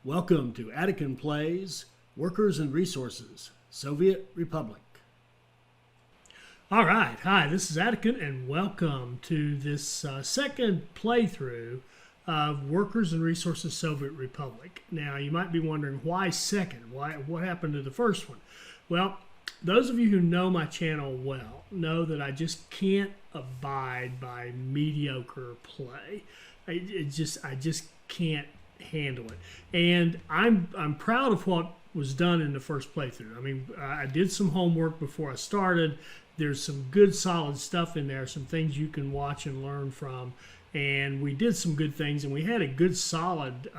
Welcome to Attican Plays, Workers and Resources, Soviet Republic. All right, hi, this is Attican, and welcome to this second playthrough of Workers and Resources, Soviet Republic. Now, you might be wondering, why second? What happened to the first one? Well, those of you who know my channel well know that I just can't abide by mediocre play. I just can't handle it, and I'm proud of what was done in the first playthrough. I mean, I did some homework before I started. There's some good solid stuff in there, some things you can watch and learn from, and we did some good things, and we had a good solid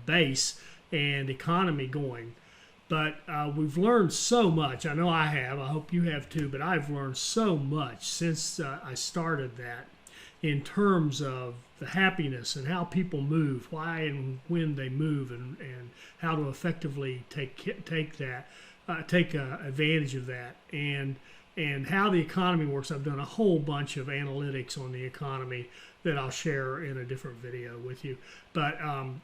base and economy going. But we've learned so much. I know I have. I hope you have too. But I've learned so much since I started that, in terms of the happiness and how people move, why and when they move, and how to effectively take advantage of that, and how the economy works. I've done a whole bunch of analytics on the economy that I'll share in a different video with you. But I've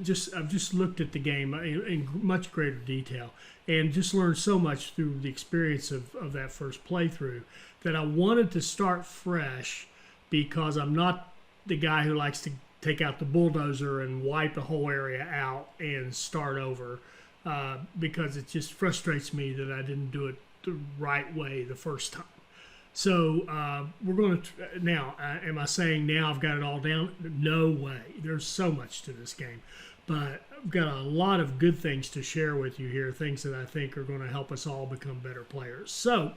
just looked at the game in much greater detail and just learned so much through the experience of that first playthrough that I wanted to start fresh, because I'm not the guy who likes to take out the bulldozer and wipe the whole area out and start over, because it just frustrates me that I didn't do it the right way the first time. So we're going to now. Am I saying now I've got it all down? No way. There's so much to this game, but I've got a lot of good things to share with you here. Things that I think are going to help us all become better players. So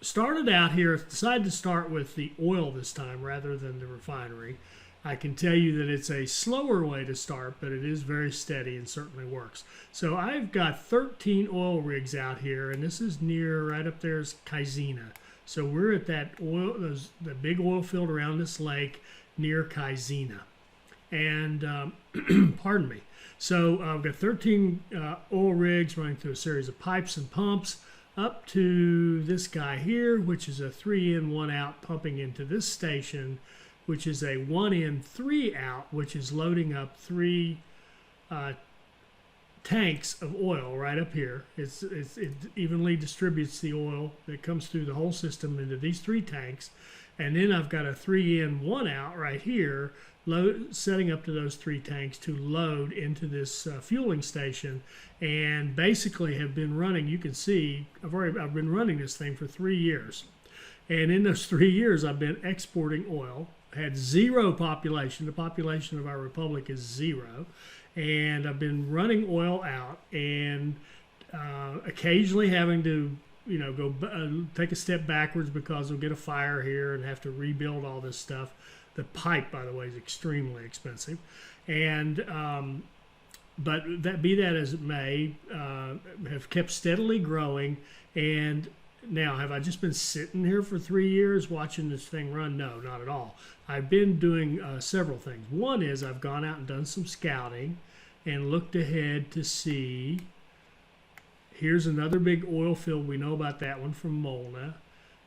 started out here. Decided to start with the oil this time rather than the refinery. I can tell you that it's a slower way to start, but it is very steady and certainly works. So I've got 13 oil rigs out here, and this is near, right up there is Caizina. So we're at that the big oil field around this lake near Caizina. And pardon me. So I've got 13 oil rigs running through a series of pipes and pumps up to this guy here, which is a 3 in 1 out pumping into this station, which is a 1 in 3 out, which is loading up 3 tanks of oil right up here. It evenly distributes the oil that comes through the whole system into these 3 tanks. And then I've got a 3 in 1 out right here, setting up to those 3 tanks to load into this fueling station, and basically have been running. You can see I've been running this thing for 3 years, and in those 3 years I've been exporting oil. Had zero population. The population of our republic is 0, and I've been running oil out, and occasionally having to go take a step backwards because we'll get a fire here and have to rebuild all this stuff. The pipe, by the way, is extremely expensive, and but be that as it may, have kept steadily growing. And now, have I just been sitting here for 3 years watching this thing run? No, not at all. I've been doing several things. One is I've gone out and done some scouting and looked ahead to see. Here's another big oil field. We know about that one from Molna.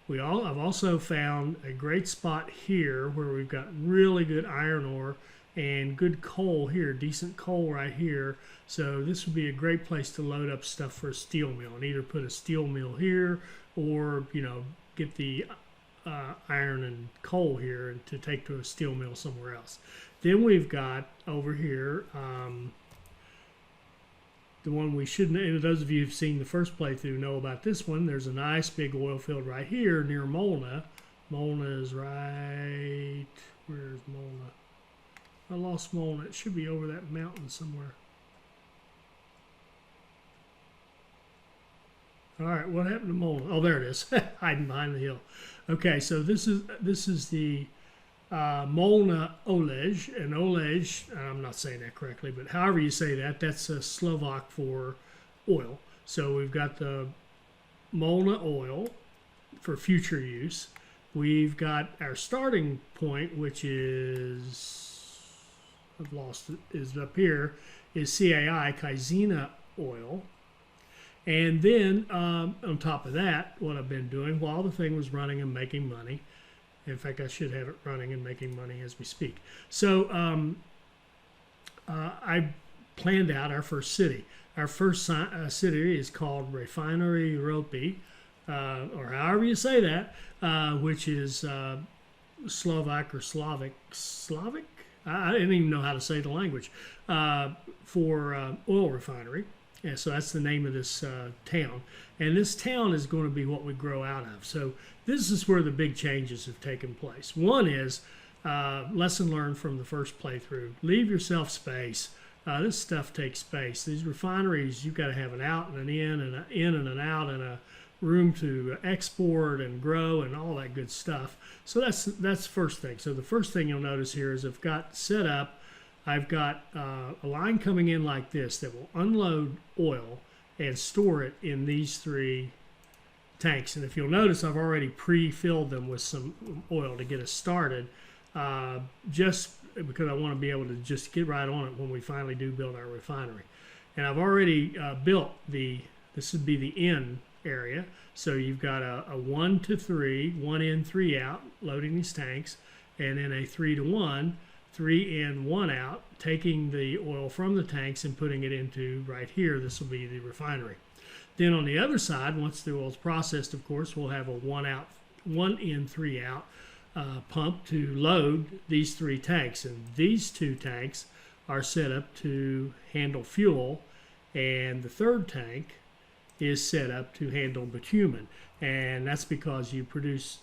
I've also found a great spot here where we've got really good iron ore and good coal here, decent coal right here. So this would be a great place to load up stuff for a steel mill, and either put a steel mill here or get the iron and coal here and to take to a steel mill somewhere else. Then we've got over here the one we shouldn't, and those of you who've seen the first playthrough know about this one. There's a nice big oil field right here near Molna. Molna is right, where's Molna? I lost Molna. It should be over that mountain somewhere. All right, what happened to Molna? Oh, there it is, hiding behind the hill. Okay, so this is the Molna Olej, and Olej, I'm not saying that correctly, but however you say that, that's a Slovak for oil. So we've got the Molna oil for future use. We've got our starting point, which is, I've lost it, is up here, is CAI, Caizina oil. And then on top of that, what I've been doing while the thing was running and making money, in fact, I should have it running and making money as we speak. So I planned out our first city. Our first city is called Refinery Ropi, or however you say that, which is Slovak or Slavic. I didn't even know how to say the language, for oil refinery. And so that's the name of this town. And this town is going to be what we grow out of. So this is where the big changes have taken place. One is lesson learned from the first playthrough. Leave yourself space. This stuff takes space. These refineries, you've got to have an out and an in, and an in and an out, and a room to export and grow and all that good stuff. So that's the first thing. So the first thing you'll notice here is I've got set up, I've got a line coming in like this that will unload oil and store it in these 3 tanks. And if you'll notice, I've already pre-filled them with some oil to get us started, just because I want to be able to just get right on it when we finally do build our refinery. And I've already built this would be the in area. So you've got a 1 to 3, 1 in, 3 out, loading these tanks, and then a 3 to 1, 3 in, 1 out, taking the oil from the tanks and putting it into right here. This will be the refinery. Then on the other side, once the oil is processed, of course, we'll have a 1 out, 1 in, 3 out pump to load these 3 tanks. And these 2 tanks are set up to handle fuel, and the 3rd tank is set up to handle bitumen, and that's because you produce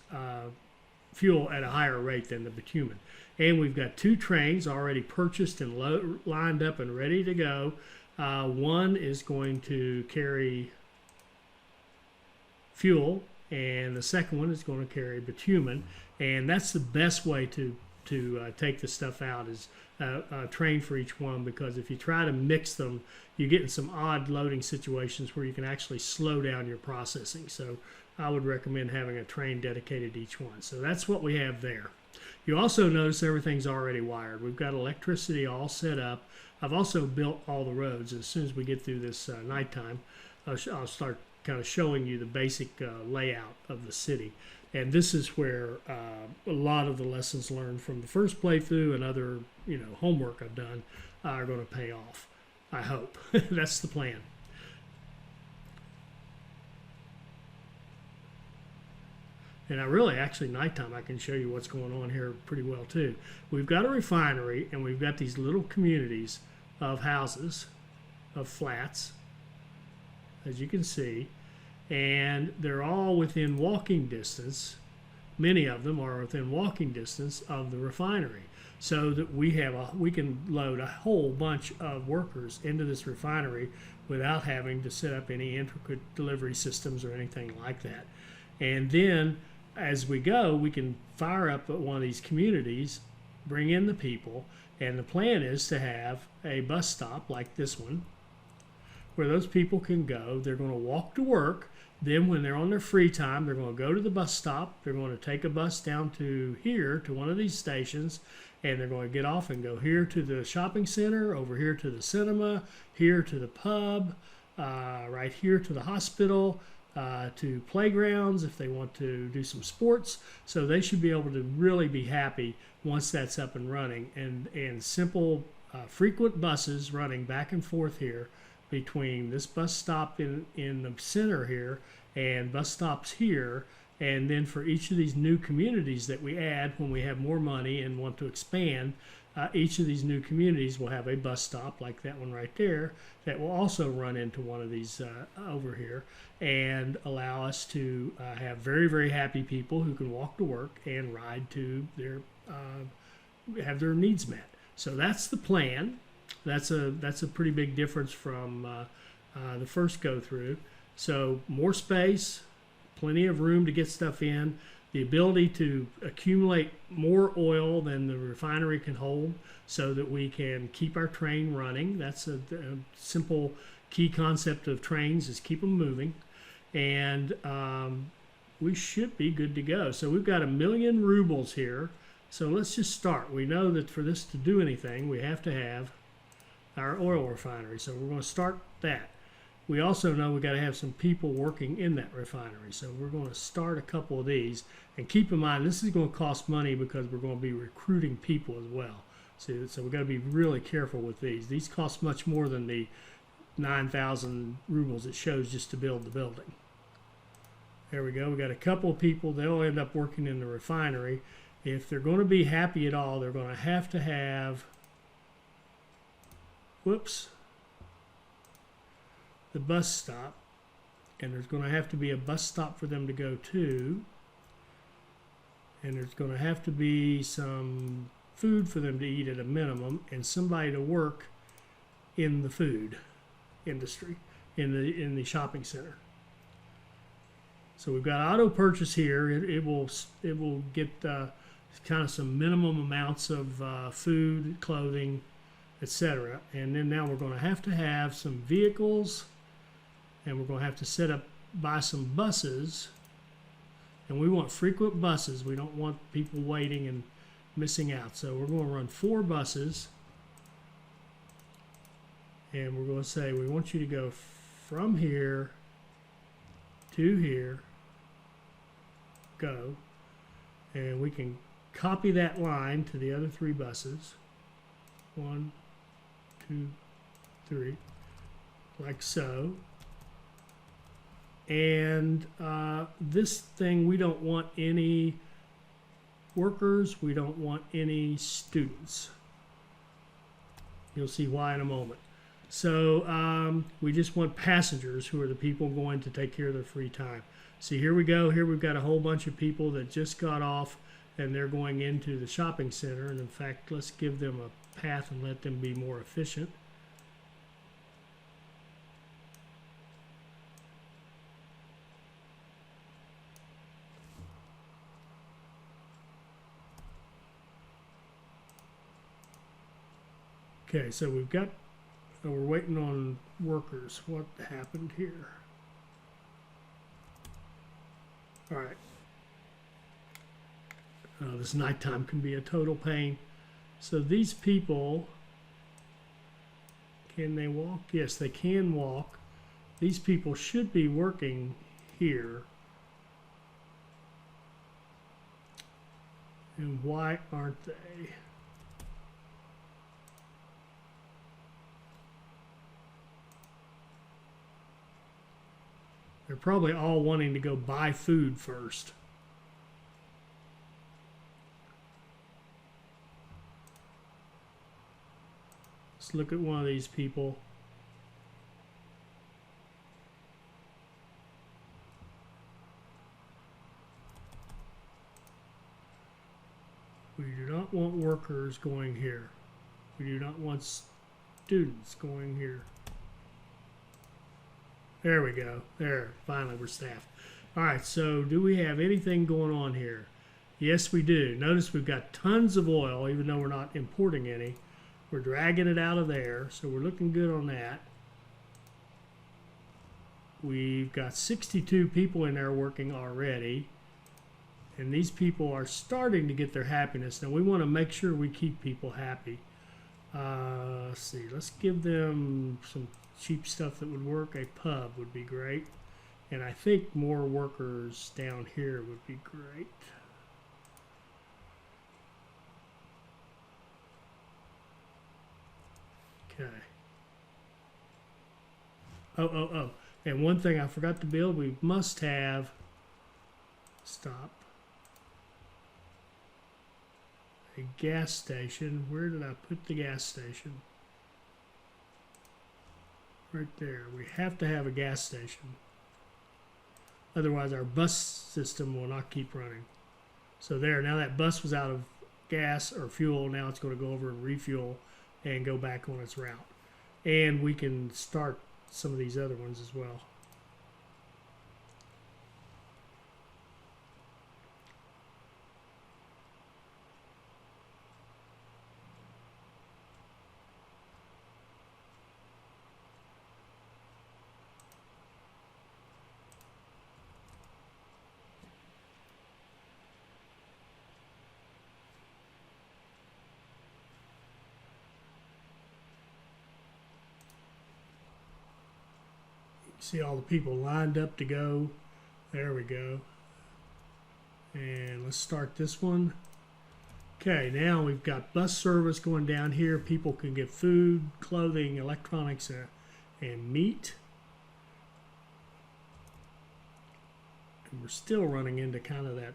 fuel at a higher rate than the bitumen. And we've got 2 trains already purchased and lined up and ready to go. One is going to carry fuel, and the second one is going to carry bitumen, and that's the best way to take the stuff out, is a train for each one, because if you try to mix them, you get in some odd loading situations where you can actually slow down your processing. So I would recommend having a train dedicated to each one. So that's what we have there. You also notice everything's already wired. We've got electricity all set up. I've also built all the roads. As soon as we get through this nighttime, I'll start kind of showing you the basic layout of the city. And this is where a lot of the lessons learned from the first playthrough and other, homework I've done are going to pay off. I hope. That's the plan. And actually nighttime, I can show you what's going on here pretty well too. We've got a refinery, and we've got these little communities of houses, of flats, as you can see, and they're all within walking distance. Many of them are within walking distance of the refinery, so that we can load a whole bunch of workers into this refinery without having to set up any intricate delivery systems or anything like that. And then as we go, we can fire up at one of these communities, bring in the people, and the plan is to have a bus stop like this one where those people can go. They're going to walk to work. Then when they're on their free time, they're going to go to the bus stop. They're going to take a bus down to here, to one of these stations, and they're going to get off and go here to the shopping center, over here to the cinema, here to the pub, right here to the hospital, to playgrounds if they want to do some sports. So they should be able to really be happy once that's up and running. And simple, frequent buses running back and forth here between this bus stop in the center here and bus stops here. And then for each of these new communities that we add when we have more money and want to expand, each of these new communities will have a bus stop like that one right there that will also run into one of these over here, and allow us to have very, very happy people who can walk to work and ride to their have their needs met. So that's the plan. That's a pretty big difference from the first go through. So more space, plenty of room to get stuff in, the ability to accumulate more oil than the refinery can hold so that we can keep our train running. That's a simple key concept of trains, is keep them moving. And we should be good to go. So we've got 1,000,000 rubles here. So let's just start. We know that for this to do anything, we have to have our oil refinery. So we're going to start that. We also know we've got to have some people working in that refinery. So we're going to start a couple of these. And keep in mind, this is going to cost money because we're going to be recruiting people as well. See, so we've got to be really careful with these. These cost much more than the 9,000 rubles it shows just to build the building. There we go. We got a couple of people. They'll end up working in the refinery. If they're going to be happy at all, they're going to have, whoops, the bus stop. And there's going to have to be a bus stop for them to go to. And there's going to have to be some food for them to eat at a minimum, and somebody to work in the food industry, in the shopping center. So we've got auto purchase here. It will get kind of some minimum amounts of food, clothing, etc. And then now we're going to have some vehicles, and we're going to have to buy some buses. And we want frequent buses. We don't want people waiting and missing out. So we're going to run 4 buses. And we're going to say we want you to go from here to here. Go. And we can copy that line to the other 3 buses. 1, 2, 3. Like so. And this thing, we don't want any workers, we don't want any students. You'll see why in a moment. So we just want passengers, who are the people going to take care of their free time. See, here we go. Here we've got a whole bunch of people that just got off, and they're going into the shopping center. And in fact, let's give them a path and let them be more efficient. Okay, so we're waiting on workers. What happened here? All right. This nighttime can be a total pain. So these people, can they walk? Yes, they can walk. These people should be working here. And why aren't they? They're probably all wanting to go buy food first. Let's look at one of these people. We do not want workers going here. We do not want students going here. There we go. There, finally we're staffed. All right, so do we have anything going on here? Yes, we do. Notice we've got tons of oil, even though we're not importing any. We're dragging it out of there, so we're looking good on that. We've got 62 people in there working already, and these people are starting to get their happiness. Now, we want to make sure we keep people happy. Let's see. Let's give them some cheap stuff that would work. A pub would be great, and I think more workers down here would be great. Okay. Oh. And one thing I forgot to build, we must have, stop, a gas station. Where did I put the gas station? Right there. We have to have a gas station. Otherwise our bus system will not keep running. So there, now that bus was out of gas or fuel, now it's going to go over and refuel and go back on its route. And we can start some of these other ones as well. See all the people lined up to go. There we go. And let's start this one. Okay, now we've got bus service going down here. People can get food, clothing, electronics, and meat. And we're still running into kind of that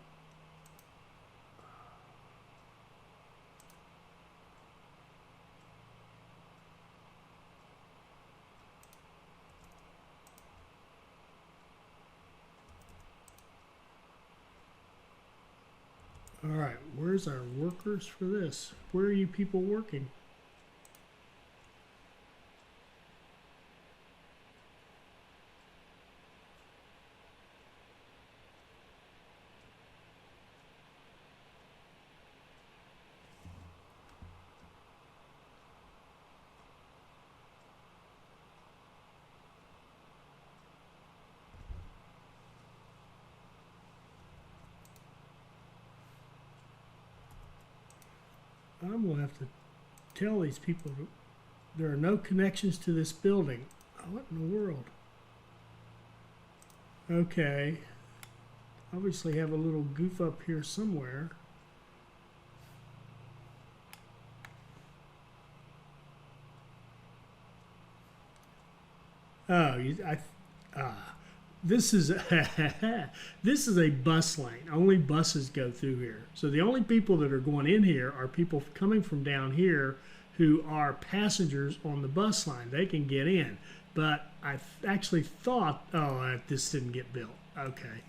all right, where's our workers for this? Where are you people working? I'm going to have to tell these people there are no connections to this building. What in the world? Okay. Obviously have a little goof up here somewhere. Oh, this is this is a bus lane. Only buses go through here. So the only people that are going in here are people coming from down here who are passengers on the bus line. They can get in. But I actually thought, oh, this didn't get built. Okay.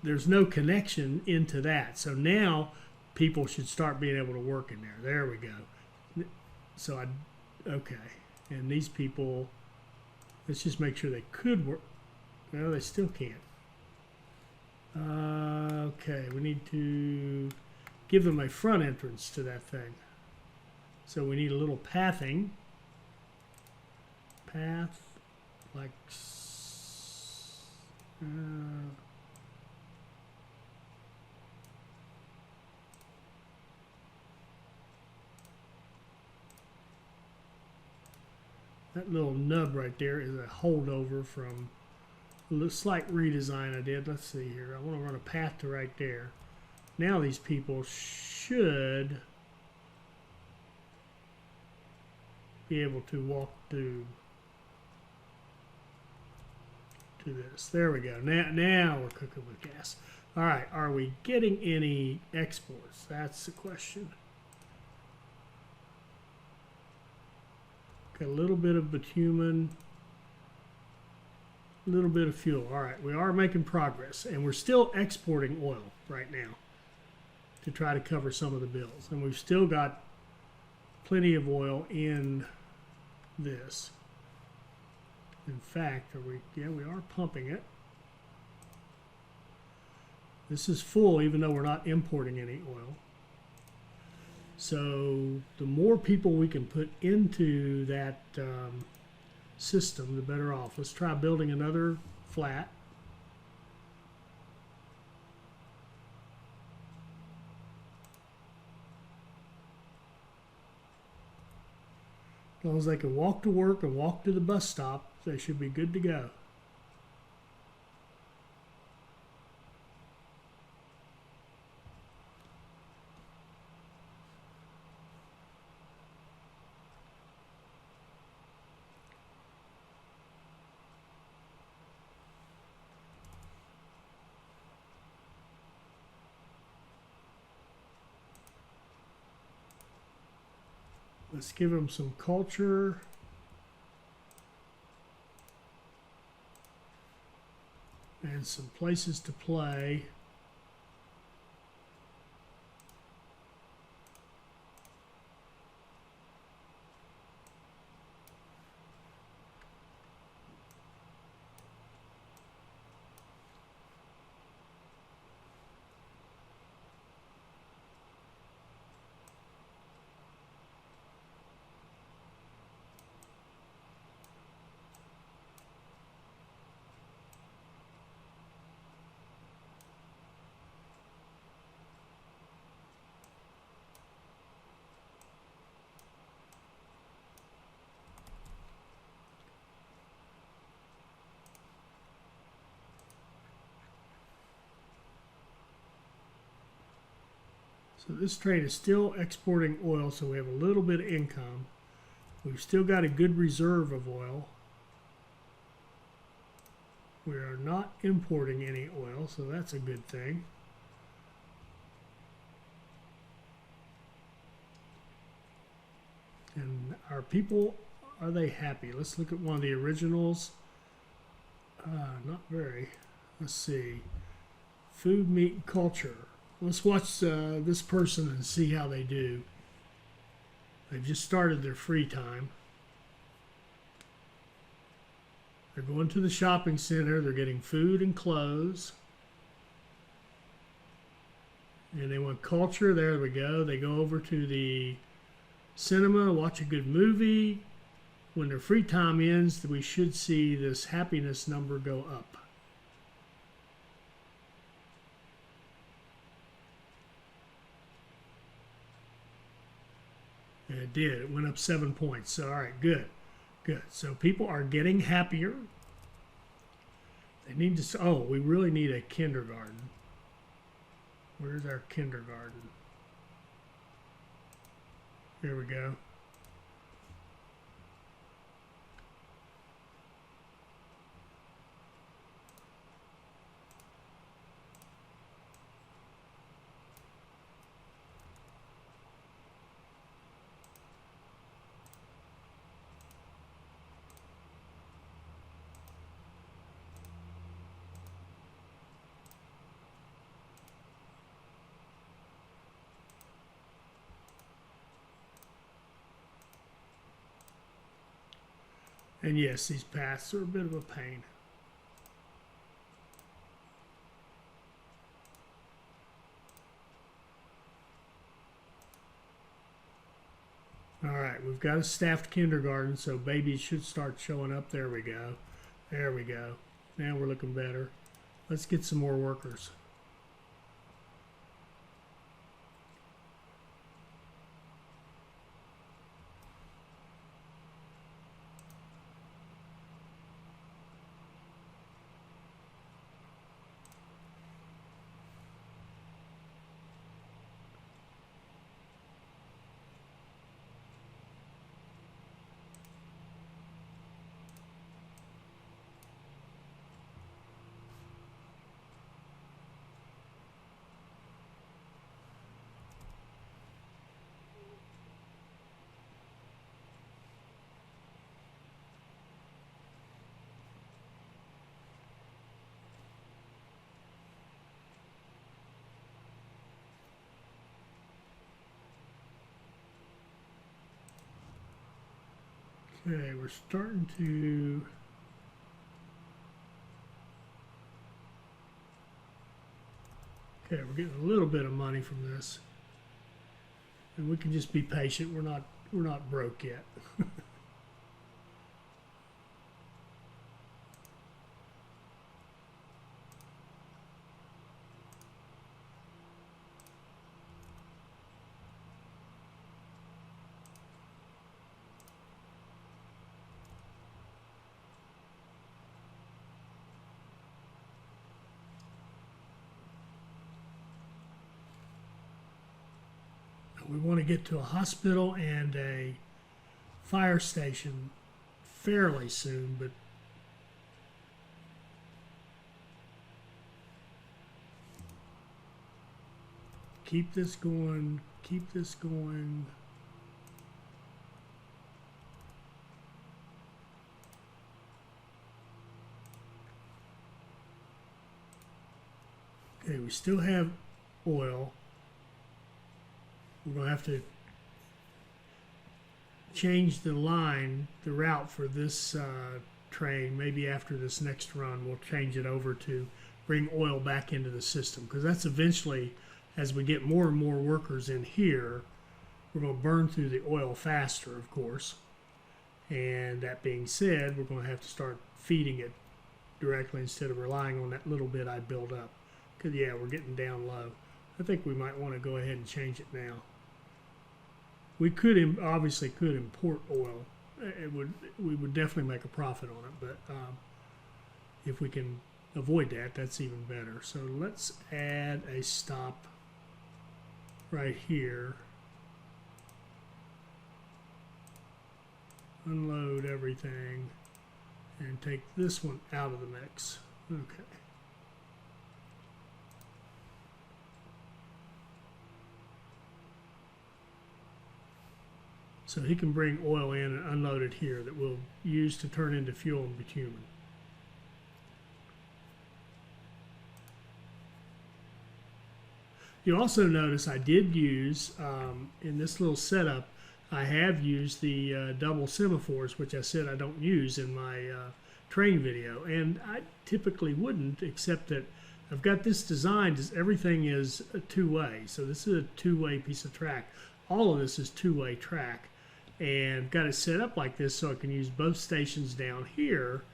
There's no connection into that. So now people should start being able to work in there. There we go. So okay. And these people, let's just make sure they could work. No, they still can't. Okay, we need to give them a front entrance to that thing. So we need a little pathing. Path, like, that little nub right there is a holdover from a slight redesign I did. Let's see here. I want to run a path to right there. Now these people should be able to walk through to this. There we go. Now we're cooking with gas. All right. Are we getting any exports? That's the question. Got a little bit of bitumen, a little bit of fuel. All right, we are making progress, and we're still exporting oil right now to try to cover some of the bills. And we've still got plenty of oil in this. In fact, yeah, we are pumping it. This is full, even though we're not importing any oil. So the more people we can put into that system, the better off. Let's try building another flat. As long as they can walk to work and walk to the bus stop, they should be good to go. Let's give them some culture. And some places to play. So this train is still exporting oil, so we have a little bit of income. We've still got a good reserve of oil. We are not importing any oil, so that's a good thing. And our people, are they happy? Let's look at one of the originals. Not very. Let's see. Food, meat, and culture. Let's watch this person and see how they do. They've just started their free time. They're going to the shopping center. They're getting food and clothes. And they want culture. There we go. They go over to the cinema, watch a good movie. When their free time ends, we should see this happiness number go up. And it did. It went up 7 points. So, all right, good. Good. So people are getting happier. They need to, oh, we really need a kindergarten. Where's our kindergarten? Here we go. And yes, these paths are a bit of a pain. All right, we've got a staffed kindergarten, so babies should start showing up. There we go. There we go. Now we're looking better. Let's get some more workers. Okay, we're starting to okay, we're getting a little bit of money from this. And we can just be patient. We're not broke yet. We want to get to a hospital and a fire station fairly soon, but keep this going, keep this going. Okay, we still have oil. We're going to have to change the line, the route for this train. Maybe after this next run, we'll change it over to bring oil back into the system. Because that's eventually, as we get more and more workers in here, we're going to burn through the oil faster, of course. And that being said, we're going to have to start feeding it directly instead of relying on that little bit I built up. Because, yeah, we're getting down low. I think we might want to go ahead and change it now. We could obviously could import oil. We would definitely make a profit on it, but if we can avoid that, that's even better. So let's add a stop right here. Unload everything and take this one out of the mix. Okay. So he can bring oil in and unload it here that we'll use to turn into fuel and bitumen. You also notice I did use, in this little setup, I have used the double semaphores, which I said I don't use in my train video. And I typically wouldn't, except that I've got this designed as everything is a two-way. So this is a two-way piece of track. All of this is two-way track. And got it set up like this so I can use both stations down here,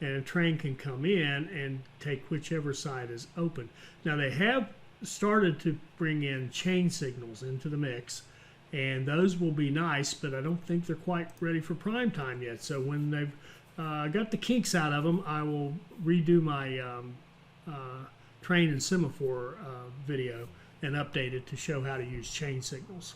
and a train can come in and take whichever side is open. Now they have started to bring in chain signals into the mix, and those will be nice, but I don't think they're quite ready for prime time yet. So when they've got the kinks out of them, I will redo my train and semaphore video and update it to show how to use chain signals.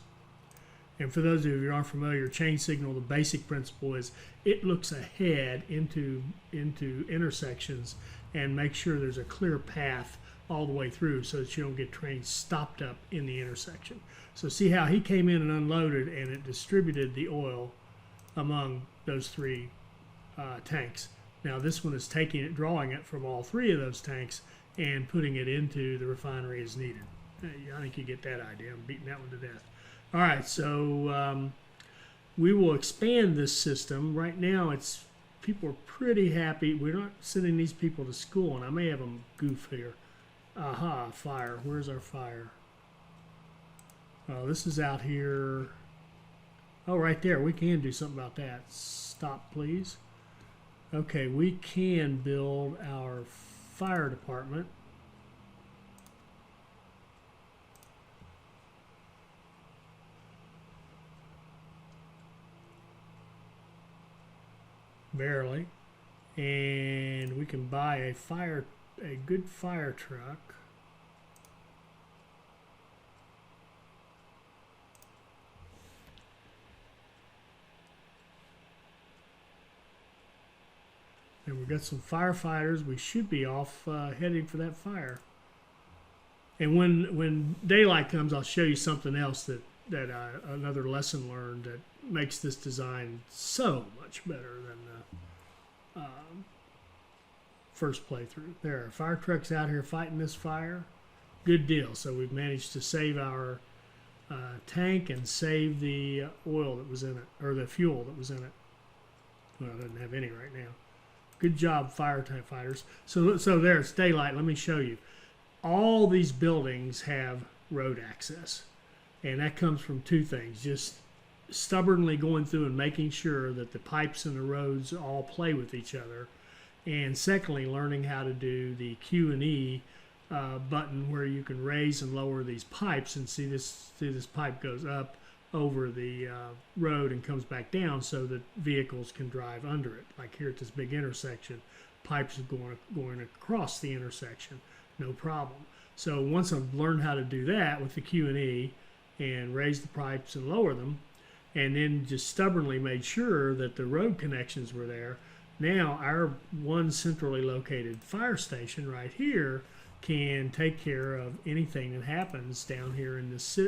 And for those of you who aren't familiar, chain signal, the basic principle is it looks ahead into intersections and makes sure there's a clear path all the way through so that you don't get trains stopped up in the intersection. So see how he came in and unloaded, and it distributed the oil among those three tanks. Now this one is taking it, drawing it from all three of those tanks and putting it into the refinery as needed. I think you get that idea. I'm beating that one to death. All right, so we will expand this system. Right now, people are pretty happy. We're not sending these people to school, and I may have them goof here. Aha, fire. Where's our fire? Oh, this is out here. Oh, right there. We can do something about that. Stop, please. Okay, we can build our fire department. Barely. And we can buy a good fire truck. And we've got some firefighters. We should be off heading for that fire. And when daylight comes, I'll show you something else another lesson learned that makes this design so much better than the first playthrough. There are fire trucks out here fighting this fire. Good deal. So we've managed to save our tank and save the oil that was in it, or the fuel that was in it. Well, it doesn't have any right now. Good job, firefighters. So there, it's daylight. Let me show you. All these buildings have road access. And that comes from two things. Just stubbornly going through and making sure that the pipes and the roads all play with each other. And secondly, learning how to do the Q&E button where you can raise and lower these pipes, and see this pipe goes up over the road and comes back down so that vehicles can drive under it. Like here at this big intersection, pipes are going across the intersection, no problem. So once I've learned how to do that with the Q&E and raise the pipes and lower them, and then just stubbornly made sure that the road connections were there, now our one centrally located fire station right here can take care of anything that happens down here in this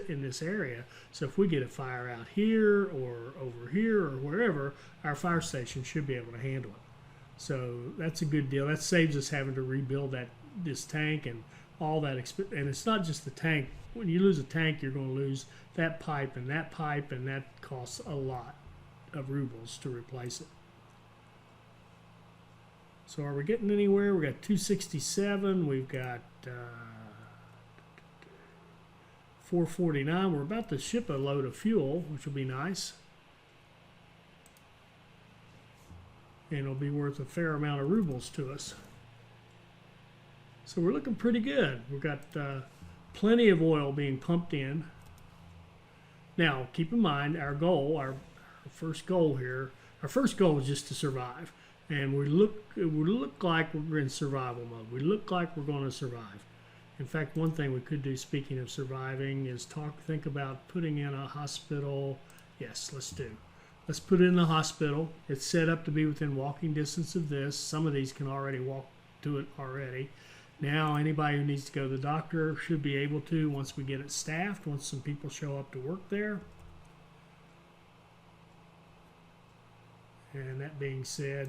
area. So if we get a fire out here or over here or wherever, our fire station should be able to handle it. So that's a good deal. That saves us having to rebuild this tank and all that. And it's not just the tank. When you lose a tank, you're going to lose that pipe, and that costs a lot of rubles to replace it. So are we getting anywhere? We got 267. We've got 449. We're about to ship a load of fuel, which will be nice. And it'll be worth a fair amount of rubles to us. So we're looking pretty good. We've got plenty of oil being pumped in. Now, keep in mind our goal, our first goal here, our first goal is just to survive. And we look like we're in survival mode. We look like we're going to survive. In fact, one thing we could do, speaking of surviving, is think about putting in a hospital. Yes, let's do. Let's put it in the hospital. It's set up to be within walking distance of this. Some of these can already walk to it already. Now, anybody who needs to go to the doctor should be able to once we get it staffed, once some people show up to work there. And that being said,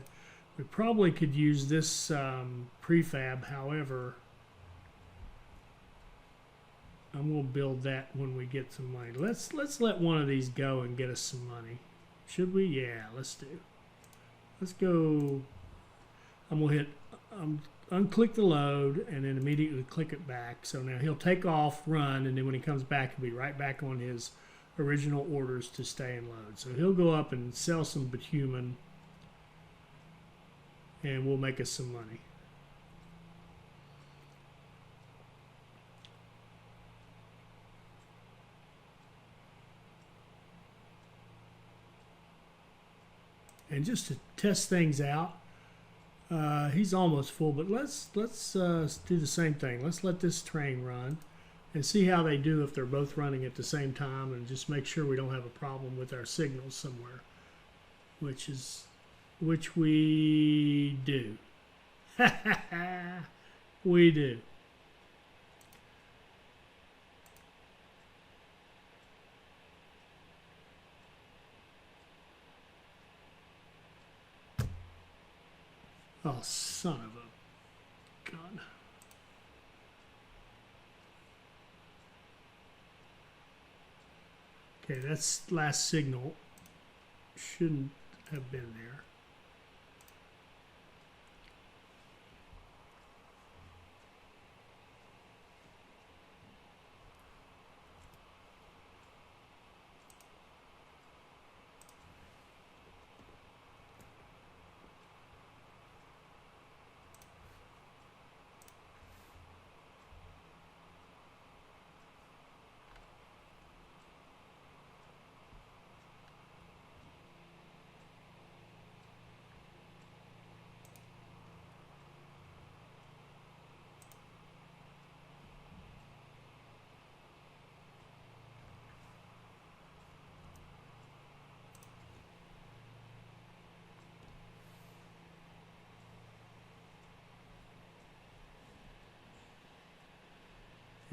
we probably could use this prefab. However, I'm going to build that when we get some money. Let's let one of these go and get us some money. Should we? Yeah, let's do. Let's go. I'm going to hit unclick the load and then immediately click it back. So now he'll take off, run, and then when he comes back, he'll be right back on his original orders to stay and load. So he'll go up and sell some bitumen, and we'll make us some money. And just to test things out, he's almost full, but let's do the same thing. Let's let this train run and see how they do if they're both running at the same time, and just make sure we don't have a problem with our signals somewhere, which we do. We do. Oh, son of a gun. Okay, that's last signal. Shouldn't have been there.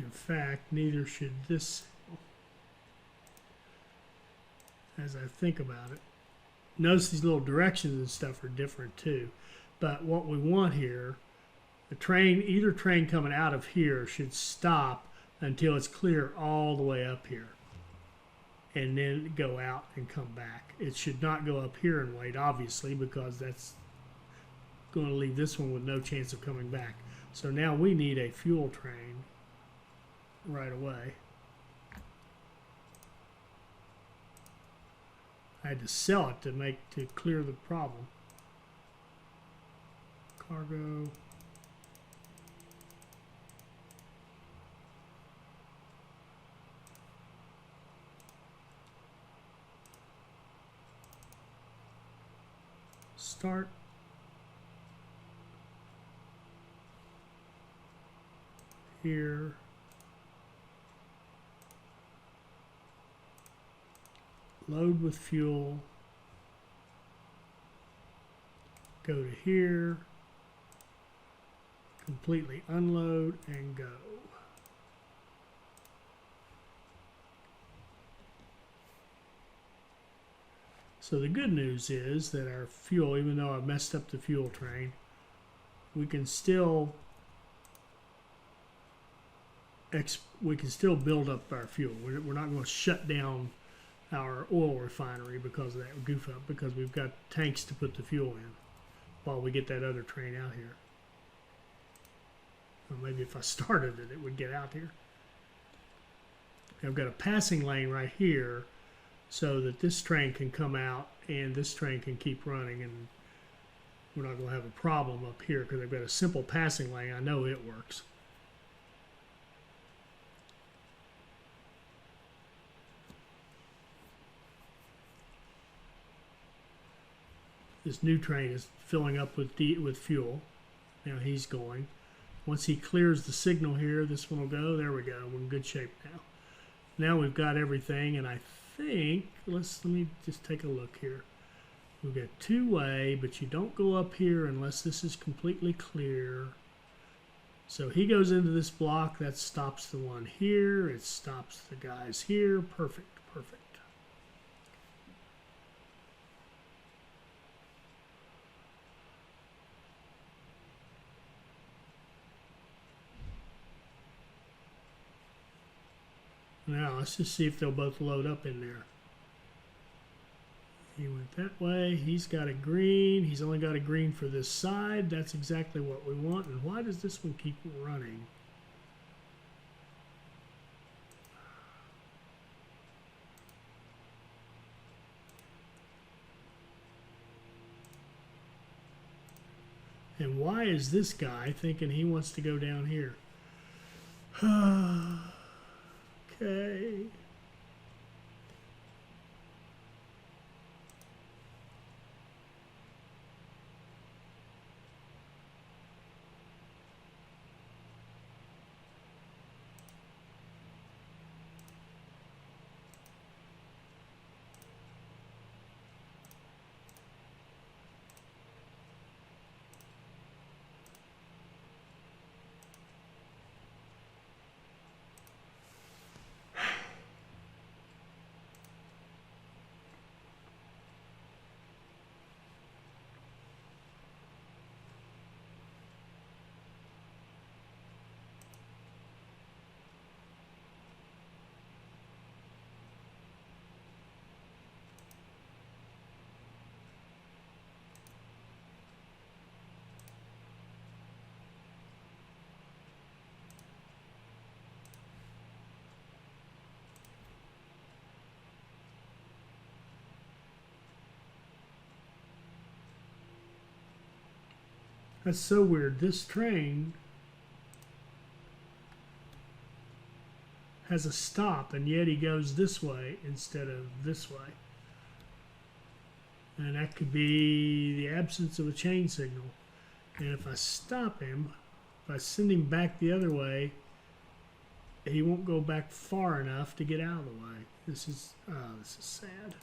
In fact, neither should this, as I think about it. Notice these little directions and stuff are different too. But what we want here, either train coming out of here should stop until it's clear all the way up here, and then go out and come back. It should not go up here and wait, obviously, because that's going to leave this one with no chance of coming back. So now we need a fuel train right away. I had to sell it to clear the problem. Cargo. Start. Here. Load with fuel, go to here, completely unload and go. So the good news is that our fuel, even though I messed up the fuel train, we can still build up our fuel. We're not going to shut down our oil refinery because of that goof up, because we've got tanks to put the fuel in while we get that other train out here. Well, maybe if I started it, it would get out here. I've got a passing lane right here so that this train can come out and this train can keep running, and we're not going to have a problem up here because I've got a simple passing lane. I know it works. This new train is filling up with fuel. Now he's going. Once he clears the signal here, this one will go. There we go. We're in good shape now. Now we've got everything, and I think, let me just take a look here. We've got two-way, but you don't go up here unless this is completely clear. So he goes into this block. That stops the one here. It stops the guys here. Perfect, perfect. Now, let's just see if they'll both load up in there. He went that way. He's got a green. He's only got a green for this side. That's exactly what we want. And why does this one keep running? And why is this guy thinking he wants to go down here? Okay. That's so weird. This train has a stop, and yet he goes this way instead of this way. And that could be the absence of a chain signal. And if I stop him, if I send him back the other way, he won't go back far enough to get out of the way. This is sad.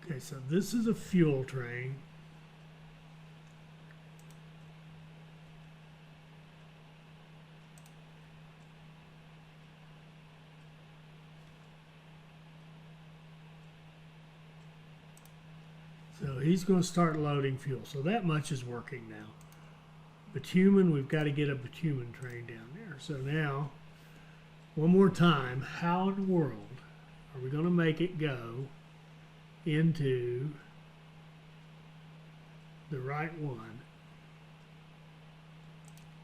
Okay, so this is a fuel train. So he's going to start loading fuel. So that much is working now. Bitumen, we've got to get a bitumen train down there. So now, one more time, how in the world are we going to make it go into the right one?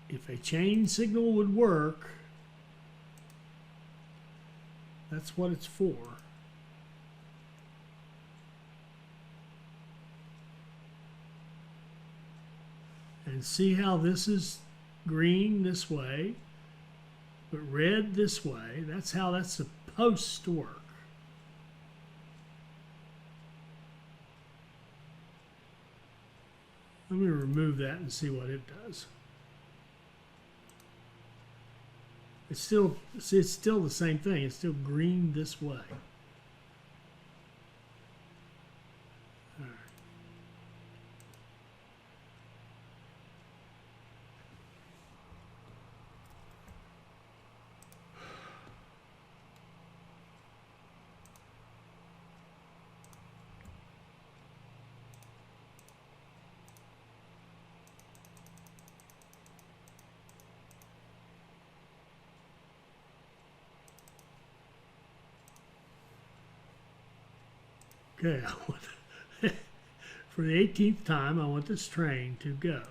If a chain signal would work, that's what it's for. And see how this is green this way, but red this way. That's how that's supposed to work. Let me remove that and see what it does. It's still the same thing. It's still green this way. All right. Okay, I want for the 18th time, I want this train to go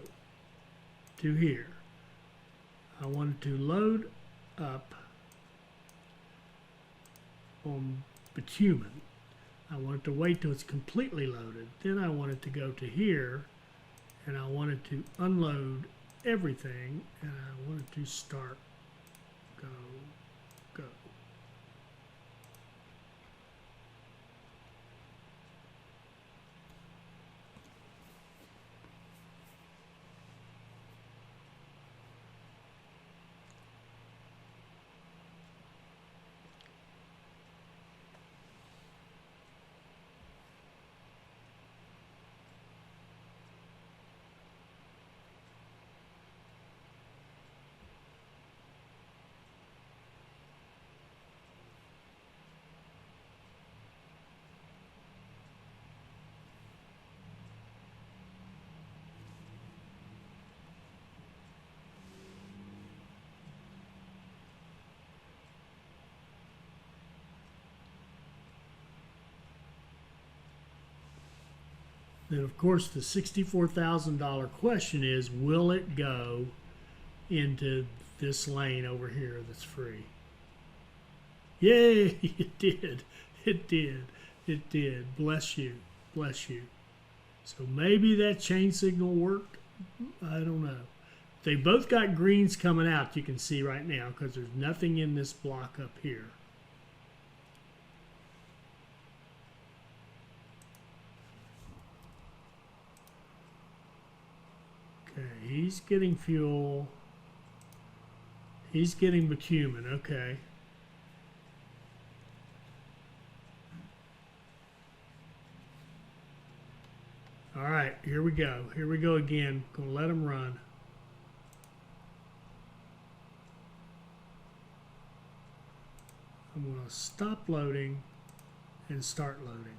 to here. I want it to load up on bitumen. I want it to wait till it's completely loaded. Then I want it to go to here, and I want it to unload everything, and I want it to start, go, go. Then, of course, the $64,000 question is, will it go into this lane over here that's free? Yay, it did. It did. It did. Bless you. Bless you. So maybe that chain signal worked. I don't know. They both got greens coming out, you can see right now, because there's nothing in this block up here. Okay, he's getting fuel. He's getting bitumen, okay. All right, here we go. Here we go again. Gonna let him run. I'm gonna stop loading and start loading.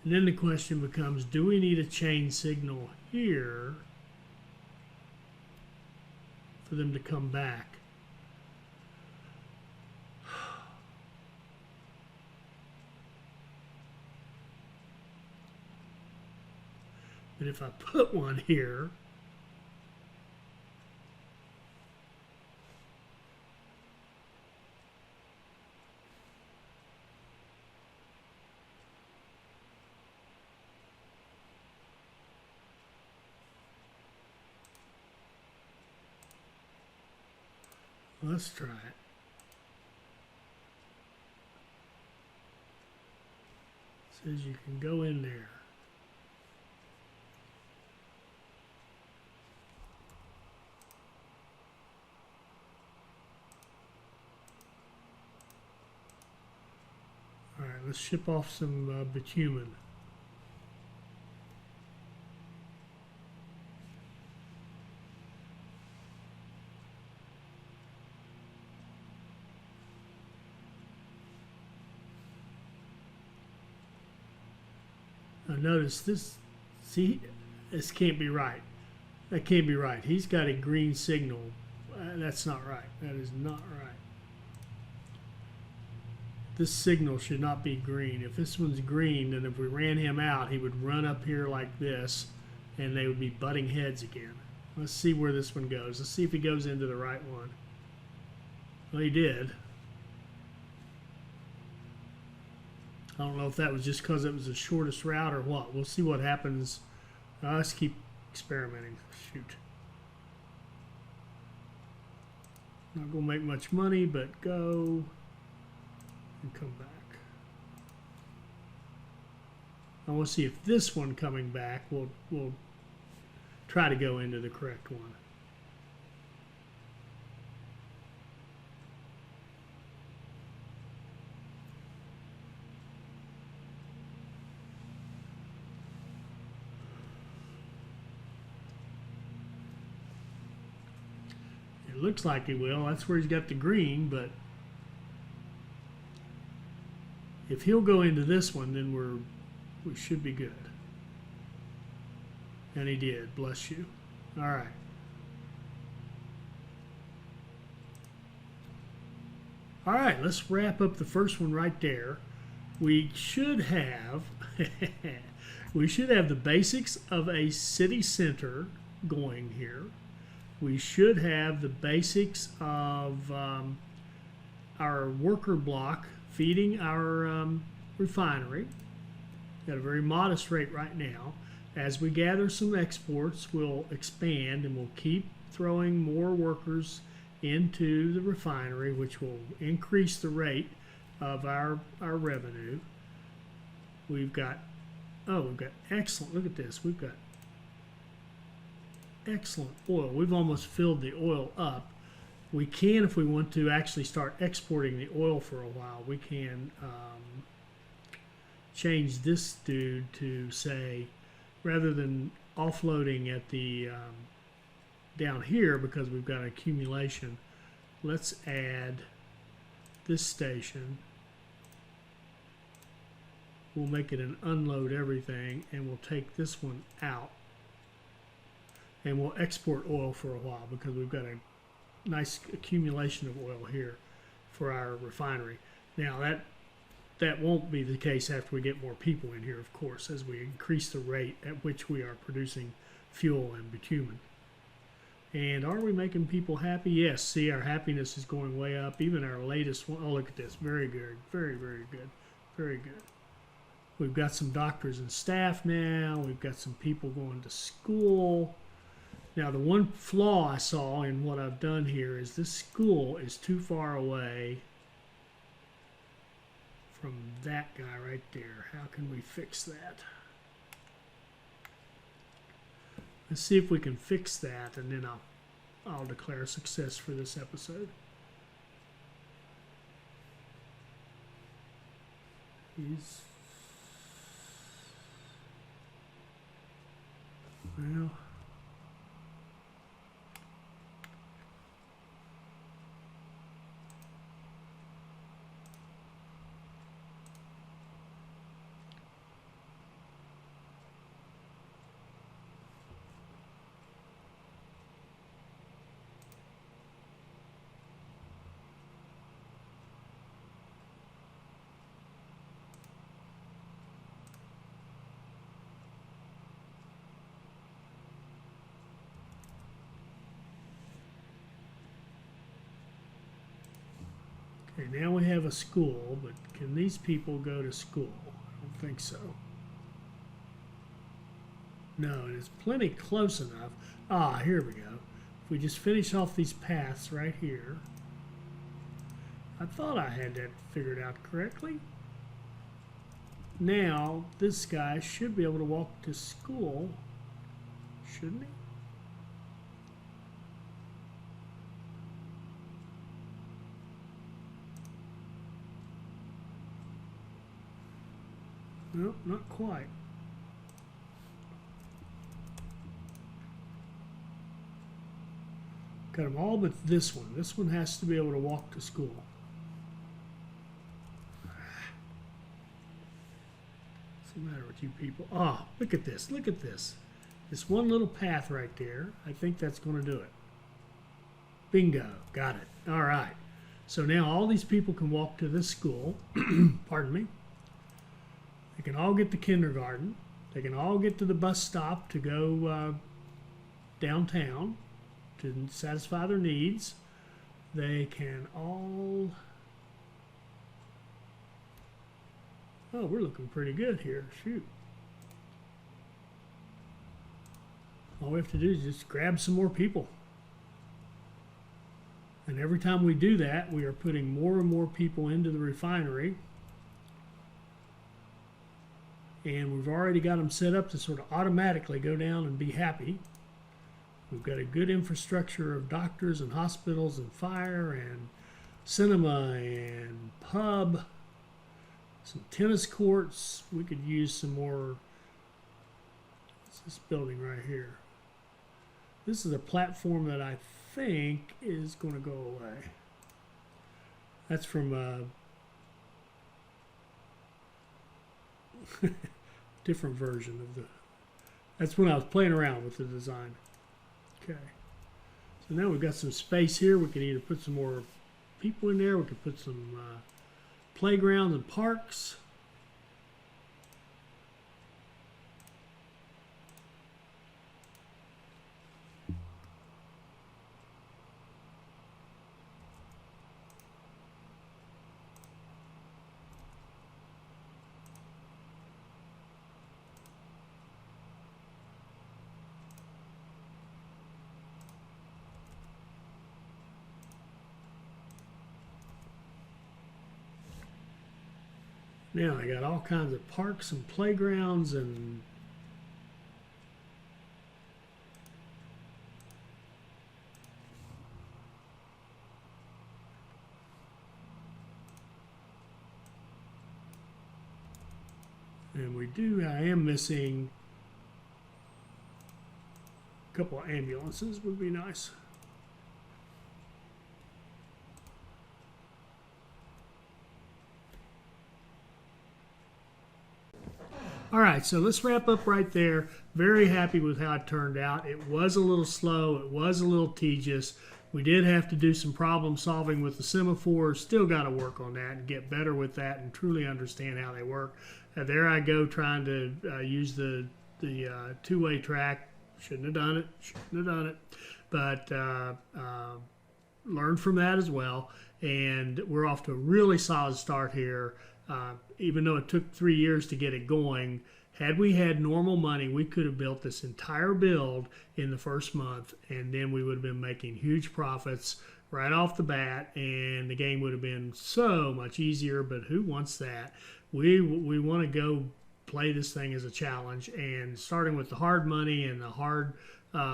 And then the question becomes, do we need a chain signal here for them to come back? But if I put one here, let's try it. It says you can go in there. All right, let's ship off some bitumen. Now notice this, see, this can't be right. That can't be right. He's got a green signal. That's not right. That is not right. This signal should not be green. If this one's green, then if we ran him out, he would run up here like this, and they would be butting heads again. Let's see where this one goes. Let's see if he goes into the right one. Well, he did. I don't know if that was just because it was the shortest route or what. We'll see what happens. Let's keep experimenting. Shoot. Not going to make much money, but go and come back. I want to see if this one coming back will try to go into the correct one. It looks like he will. That's where he's got the green, but if he'll go into this one, then we should be good. And he did. Bless you. All right. All right, let's wrap up the first one right there. We should have we should have the basics of a city center going here. We should have the basics of our worker block feeding our refinery at a very modest rate right now. As we gather some exports, we'll expand and we'll keep throwing more workers into the refinery, which will increase the rate of our revenue. We've got excellent, look at this, we've got excellent oil. We've almost filled the oil up. We can, if we want to, actually start exporting the oil for a while. We can change this dude to, say, rather than offloading at the down here because we've got accumulation, let's add this station. We'll make it an unload everything, and we'll take this one out, and we'll export oil for a while because we've got a nice accumulation of oil here for our refinery. Now that won't be the case after we get more people in here, of course, as we increase the rate at which we are producing fuel and bitumen. And are we making people happy? Yes, see, our happiness is going way up. Even our latest one, oh, look at this, very good, very, very good, very good. We've got some doctors and staff now. We've got some people going to school. Now, the one flaw I saw in what I've done here is this school is too far away from that guy right there. How can we fix that? Let's see if we can fix that, and then I'll declare success for this episode. Well, okay, now we have a school, but can these people go to school? I don't think so. No, and it's plenty close enough. Ah, here we go. If we just finish off these paths right here. I thought I had that figured out correctly. Now, this guy should be able to walk to school, shouldn't he? No, not quite. Got them all but this one. This one has to be able to walk to school. What's the matter with you people? Ah, look at this. Look at this. This one little path right there. I think that's going to do it. Bingo. Got it. All right. So now all these people can walk to this school. Pardon me. They can all get to kindergarten. They can all get to the bus stop to go downtown to satisfy their needs. They can all... Oh, we're looking pretty good here. Shoot. All we have to do is just grab some more people. And every time we do that, we are putting more and more people into the refinery. And we've already got them set up to sort of automatically go down and be happy. We've got a good infrastructure of doctors and hospitals and fire and cinema and pub, some tennis courts. We could use some more. What's this building right here? This is a platform that I think is going to go away. That's from different version of the... That's when I was playing around with the design. Okay. So now we've got some space here. We can either put some more people in there. We could put some playgrounds and parks. Now I got all kinds of parks and playgrounds and I am missing a couple of ambulances would be nice. All right, so let's wrap up right there. Very happy with how it turned out. It was a little slow. It was a little tedious. We did have to do some problem solving with the semaphores. Still got to work on that and get better with that and truly understand how they work. There I go trying to use the two-way track. Shouldn't have done it. But learned from that as well. And we're off to a really solid start here. Even though it took 3 years to get it going, had we had normal money, we could have built this entire build in the first month, and then we would have been making huge profits right off the bat, and the game would have been so much easier. But who wants that? We want to go play this thing as a challenge, and starting with the hard money and the hard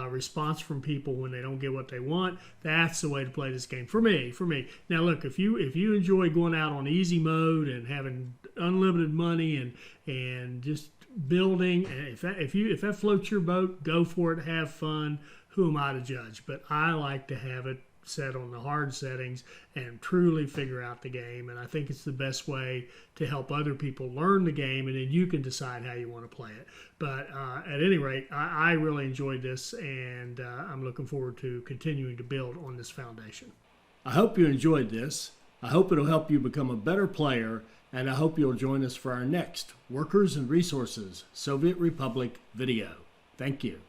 response from people when they don't get what they want, that's the way to play this game for me. Now look, if you enjoy going out on easy mode and having unlimited money and just building, if that floats your boat, go for it, have fun. Who am I to judge? But I like to have it set on the hard settings and truly figure out the game, and I think it's the best way to help other people learn the game, and then you can decide how you want to play it. But at any rate, I really enjoyed this, and I'm looking forward to continuing to build on this foundation. I hope you enjoyed this. I hope it'll help you become a better player, and I hope you'll join us for our next Workers and Resources Soviet Republic video. Thank you.